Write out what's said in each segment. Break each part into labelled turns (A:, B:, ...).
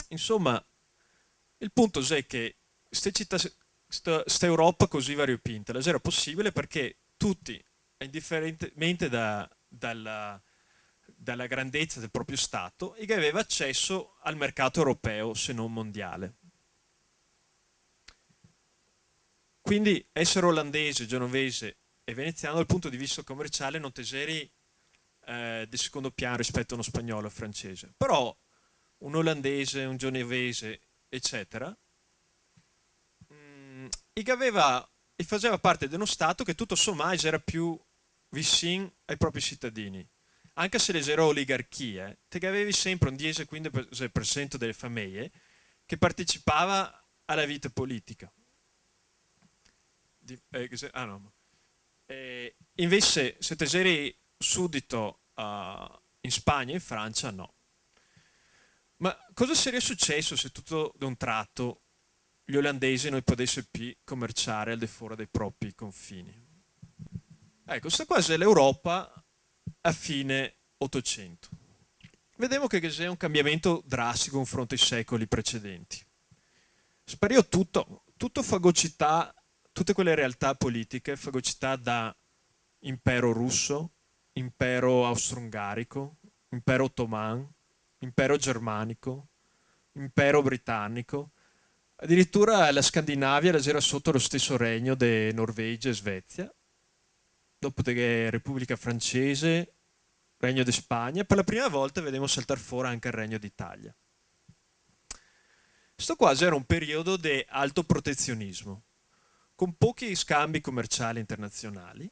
A: Insomma, il punto è che questa Europa così variopinta la era possibile perché tutti, indifferentemente dalla grandezza del proprio Stato, e che aveva accesso al mercato europeo, se non mondiale. Quindi essere olandese, genovese e veneziano dal punto di vista commerciale non teseri di secondo piano rispetto a uno spagnolo o francese. Però un olandese, un genovese, eccetera, e che aveva e faceva parte di uno Stato che tutto sommato era più vicino ai propri cittadini. Anche se le erano oligarchie, te avevi sempre un 10-15% delle famiglie che partecipava alla vita politica. No. Invece, se te eri suddito in Spagna e in Francia, no. Ma cosa sarebbe successo se tutto d'un tratto gli olandesi non potessero più commerciare al di fuori dei propri confini? Ecco, questa qua è l'Europa a fine 800. Vediamo che c'è un cambiamento drastico confronto ai secoli precedenti. Spariò tutto fagocità, tutte quelle realtà politiche fagocità da impero russo, impero austro-ungarico, impero ottomano, impero germanico, impero britannico. Addirittura la Scandinavia era sotto lo stesso regno di Norvegia e Svezia, dopodiché Repubblica Francese, Regno di Spagna, per la prima volta vediamo saltare fuori anche il Regno d'Italia. Questo quasi era un periodo di alto protezionismo, con pochi scambi commerciali internazionali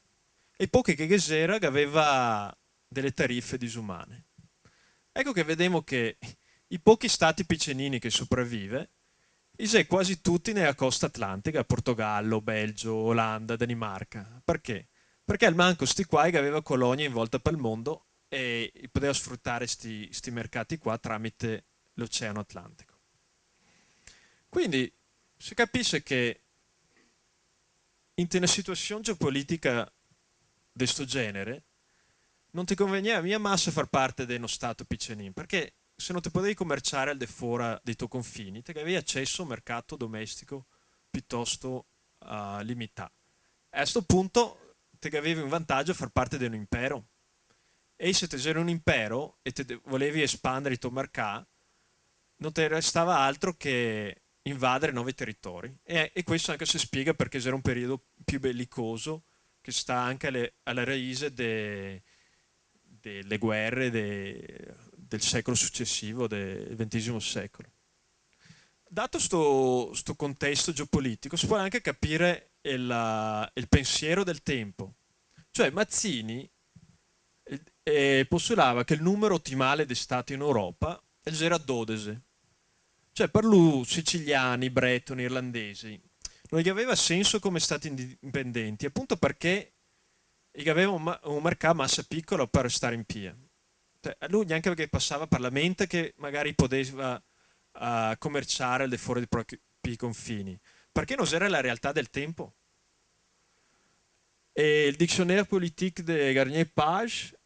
A: e poche che Gesera che aveva delle tariffe disumane. Ecco che vediamo che i pochi stati piccinini che sopravvive, i quasi tutti nella costa atlantica, Portogallo, Belgio, Olanda, Danimarca. Perché? Perché al manco sti qua che aveva colonie in volta per il mondo e poteva sfruttare sti mercati qua tramite l'Oceano Atlantico. Quindi si capisce che in una situazione geopolitica di questo genere non ti conveniva mia massa far parte di uno stato piccinino, perché se non ti potevi commerciare al di fuori dei tuoi confini, ti avevi accesso a un mercato domestico piuttosto limitato. E a questo punto ti avevi un vantaggio a far parte di un impero. E se ti eri un impero e te volevi espandere il tuo mercato, non ti restava altro che invadere nuovi territori. E questo anche si spiega perché era un periodo più bellicoso che sta anche alla radice delle guerre del secolo successivo, del XX secolo. Dato questo contesto geopolitico, si può anche capire il pensiero del tempo. Cioè Mazzini postulava che il numero ottimale di stati in Europa era 12. Cioè per lui siciliani, bretoni, irlandesi non gli aveva senso come stati indipendenti, appunto perché gli aveva un mercato massa piccolo per stare in pie. Cioè, a lui neanche perché passava per la mente che magari poteva commerciare al di fuori dei propri confini, perché non era la realtà del tempo. E il Dictionnaire politique de Garnier Page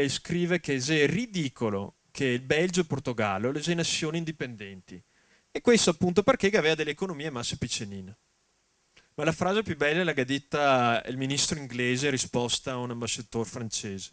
A: scrive che è ridicolo che il Belgio e il Portogallo le nazioni indipendenti. E questo appunto perché aveva delle economie masse piccinine. Ma la frase più bella è la che ha detta il ministro inglese in risposta a un ambasciatore francese.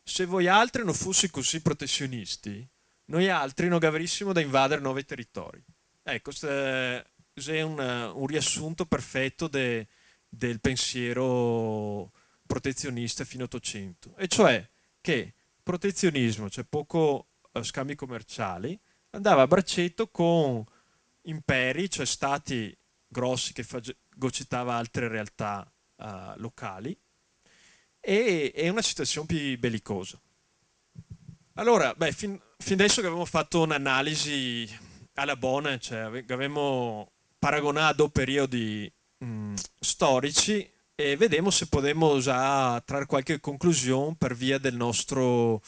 A: Se voi altri non fossi così protezionisti, noi altri non avrissimo da invadere nuovi territori. Ecco, questo è un riassunto perfetto del pensiero protezionista fino all'Ottocento. E cioè che protezionismo, cioè poco scambi commerciali, andava a braccetto con imperi, cioè stati grossi che fagocitava altre realtà locali, e è una situazione più bellicosa. Allora, beh, fin adesso che avevamo fatto un'analisi alla buona, cioè avevamo paragonato periodi storici e vedremo se potremo già trarre qualche conclusione per via del nostro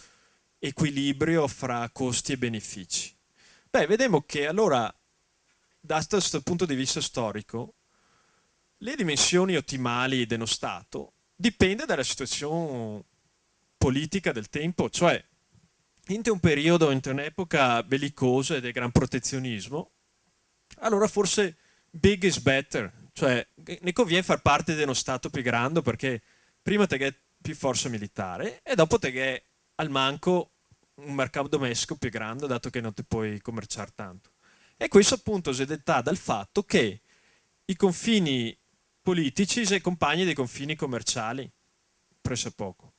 A: equilibrio fra costi e benefici. Beh, vediamo che allora, da questo punto di vista storico, le dimensioni ottimali dello Stato dipende dalla situazione politica del tempo, cioè in un periodo, in un'epoca bellicosa e del gran protezionismo, allora forse big is better, cioè ne conviene far parte di uno Stato più grande perché prima te che più forza militare e dopo te che al manco un mercato domestico più grande dato che non ti puoi commerciare tanto. E questo appunto si detta dal fatto che i confini politici si accompagnano dei confini commerciali, presso poco.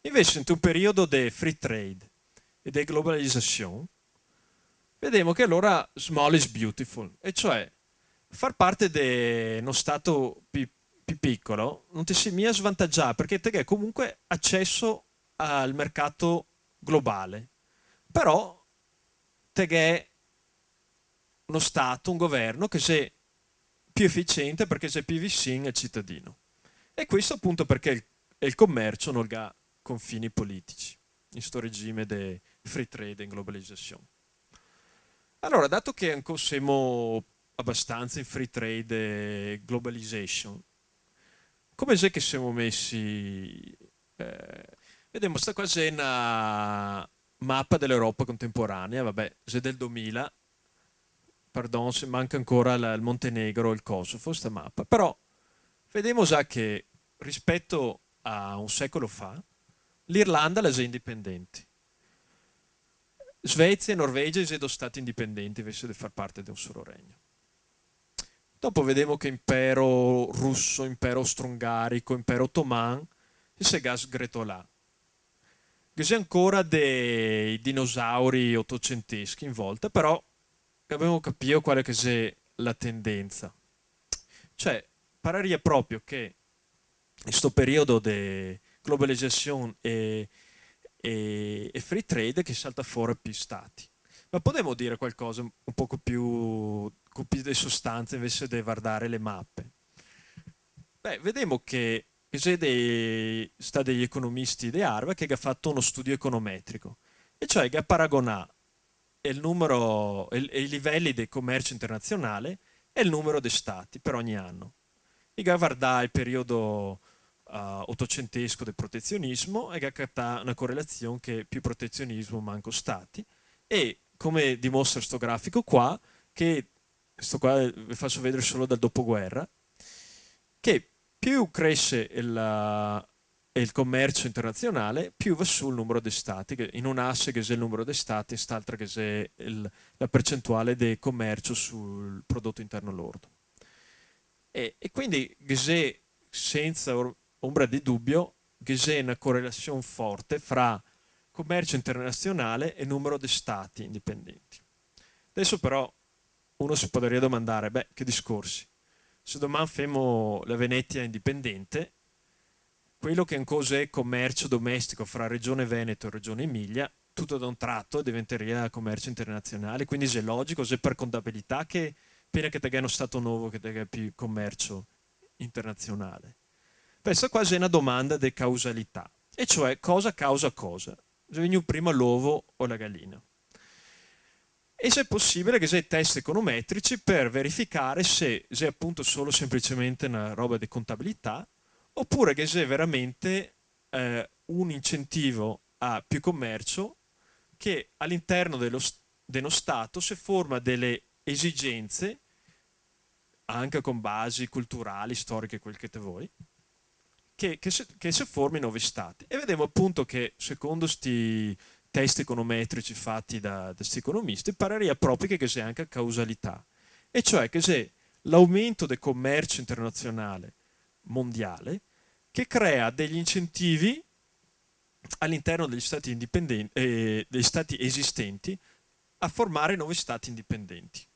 A: Invece in un periodo di free trade e di globalizzazione, vediamo che allora small is beautiful, e cioè far parte di uno stato più piccolo non ti si mia svantaggiare perché te hai comunque accesso al mercato globale, però te hai uno stato, un governo che sia più efficiente perché sei più vicino al cittadino. E questo appunto perché il commercio non ha confini politici in questo regime di free trade e globalizzazione. Allora, dato che ancora siamo abbastanza in free trade e globalization, come è che siamo messi? Eh, vediamo, sta qua è una mappa dell'Europa contemporanea, vabbè, è del 2000, pardon, se manca ancora il Montenegro e il Kosovo, sta mappa, però vediamo già che rispetto a un secolo fa, l'Irlanda le è indipendente. Svezia e Norvegia sono stati indipendenti invece di far parte di un solo regno. Dopo vediamo che impero russo, impero austro-ungarico, impero ottomano, e se gas gretolà. Che c'è ancora dei dinosauri ottocenteschi in volta, però abbiamo capito quale che sia la tendenza. Cioè, pararia proprio che in questo periodo di globalizzazione e free trade che salta fuori più stati. Ma potremmo dire qualcosa un poco più con più di sostanza invece di guardare le mappe? Beh, vediamo che c'è sta degli economisti di Harvard che ha fatto uno studio econometrico, e cioè che ha paragonato il numero e i livelli del commercio internazionale e il numero di stati per ogni anno. E che guarda il periodo ottocentesco del protezionismo e che ha una correlazione che più protezionismo manco stati. E come dimostra questo grafico qua, che sto qua vi faccio vedere solo dal dopoguerra, che più cresce il commercio internazionale, più va su il numero di stati, che in un asse che è il numero di stati, in quest'altra che è la percentuale di commercio sul prodotto interno lordo. E quindi c'è senza ombra di dubbio che c'è una correlazione forte fra commercio internazionale e numero di stati indipendenti. Adesso però uno si potrebbe domandare, beh, che discorsi? Se domani femo la Venezia indipendente, quello che ancora è commercio domestico fra Regione Veneto e Regione Emilia, tutto da un tratto diventerebbe commercio internazionale, quindi è logico, è per contabilità che appena che te uno Stato nuovo che te più commercio internazionale. Questa quasi è una domanda di causalità, e cioè cosa causa cosa? Se viene prima l'uovo o la gallina? E se è possibile che sia test econometrici per verificare se è appunto solo semplicemente una roba di contabilità oppure che sia veramente un incentivo a più commercio che all'interno dello Stato si forma delle esigenze anche con basi culturali, storiche, quel che te vuoi, che si formino nuovi stati. E vediamo appunto che secondo questi test econometrici fatti da questi economisti, parerebbe proprio che sia anche causalità. E cioè che c'è l'aumento del commercio internazionale mondiale che crea degli incentivi all'interno degli stati indipendenti, degli stati esistenti a formare nuovi stati indipendenti.